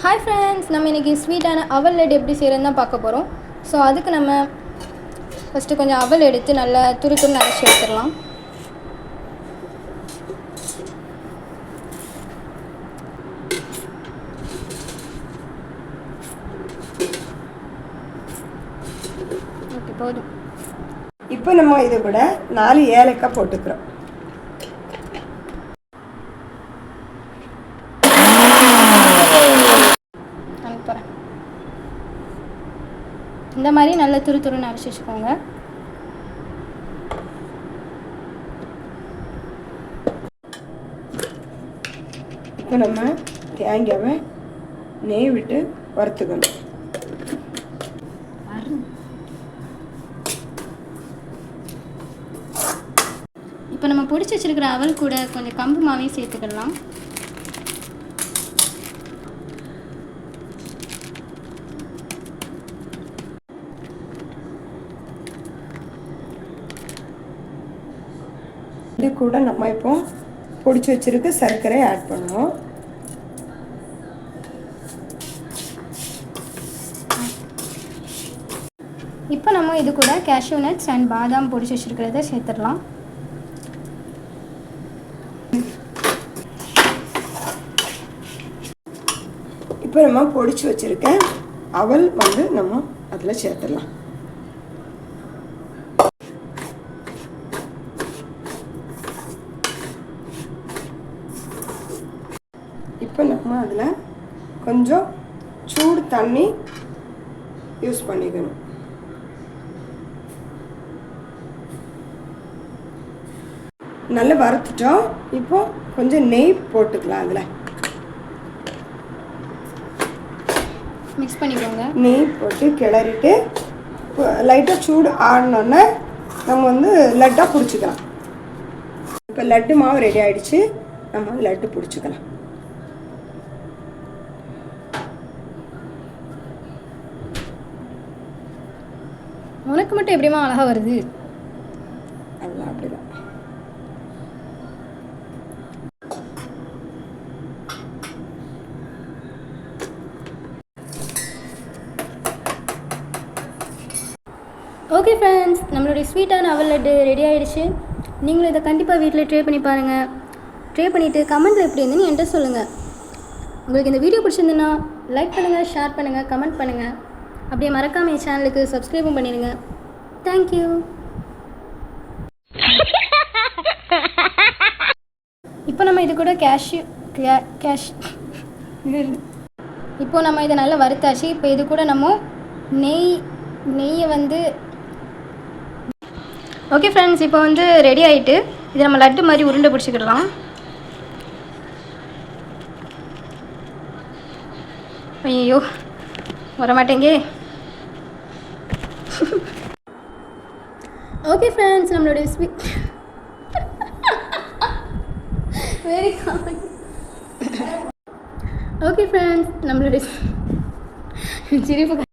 Hi friends, நம்ம இன்னைக்கு ஸ்வீட்டான அவல் லட்டு எப்படி செய்யறதுன்னு தான் பார்க்க போறோம். ஸோ அதுக்கு நம்ம ஃபர்ஸ்ட் கொஞ்சம் அவல் எடுத்து நல்லா துருதுருன்னு அரைச்சி எடுத்துடலாம். ஓகே போதும். இப்போ நம்ம இது கூட 4 ஏலக்காய் போட்டுக்கிறோம். இந்த மாதிரி நல்ல துருதுருன்னு அரைச்சி வச்சுக்கோங்க. இப்போ நம்ம தேங்காவை நெய் விட்டு வறுத்துக்கணும். இப்போ நம்ம பொடிச்சு வச்சிருக்கிற அவல் கூட கொஞ்சம் கம்பு மாவையும் சேர்த்துக்கலாம். இது கூட நம்ம இப்போ பொடிச்சு வச்சிருக்க சர்க்கரை ஆட் பண்ணுவோம். இப்போ நம்ம இது கூட கேஷ்யூ நட்ஸ் அண்ட் பாதாம் பொடிச்சு வச்சிருக்கிறத சேர்த்துடலாம். இப்போ நம்ம பொடிச்சு வச்சிருக்க அவல் வந்து நம்ம அதில் சேர்த்துடலாம். இப்போ நம்ம அதில் கொஞ்சம் சூடு தண்ணி யூஸ் பண்ணிக்கணும். நல்லா வறுத்துட்டோம். இப்போ கொஞ்சம் நெய் போட்டுக்கலாம். அதில் மிக்ஸ் பண்ணிக்கோங்க. நெய் போட்டு கிளறிட்டு லைட்டாக சூடு ஆடினோன்னே நம்ம வந்து லட்டாக பிடிச்சிக்கலாம். இப்போ லட்டு மாவு ரெடி ஆகிடுச்சு. நம்ம லட்டு பிடிச்சிக்கலாம். உனக்கு மட்டும் எப்படிமா அழகாக வருது? அதெல்லாம் அப்படிதான். ஓகே ஃப்ரெண்ட்ஸ், நம்மளுடைய ஸ்வீட்டான அவல் லட்டு ரெடி ஆகிடுச்சு. நீங்களும் இதை கண்டிப்பாக வீட்டில் ட்ரை பண்ணி பாருங்கள். ட்ரை பண்ணிவிட்டு கமெண்ட்டில் எப்படி இருந்துன்னு என்கிட்ட சொல்லுங்கள். உங்களுக்கு இந்த வீடியோ பிடிச்சிருந்துன்னா லைக் பண்ணுங்கள், ஷேர் பண்ணுங்கள், கமெண்ட் பண்ணுங்கள். அப்படியே மறக்காமல் என் சேனலுக்கு சப்ஸ்கிரைபும் பண்ணிடுங்க. தேங்க்யூ. இப்போ நம்ம இது கூட இப்போ நம்ம இதை நல்லா வறுத்தாச்சு. இப்போ இது கூட நம்ம நெய்யை வந்து ஓகே ஃப்ரெண்ட்ஸ், இப்போ வந்து ரெடி ஆகிட்டு இது நம்ம லட்டு மாதிரி உருண்டை பிடிச்சிக்கிடலாம். ஐயோ வரமாட்டேங்கே. ஓகே ஃப்ரெண்ட்ஸ், நம்மளுடைய sweet very comedy. Okay friends, நம்மளுடைய சிரிப்பு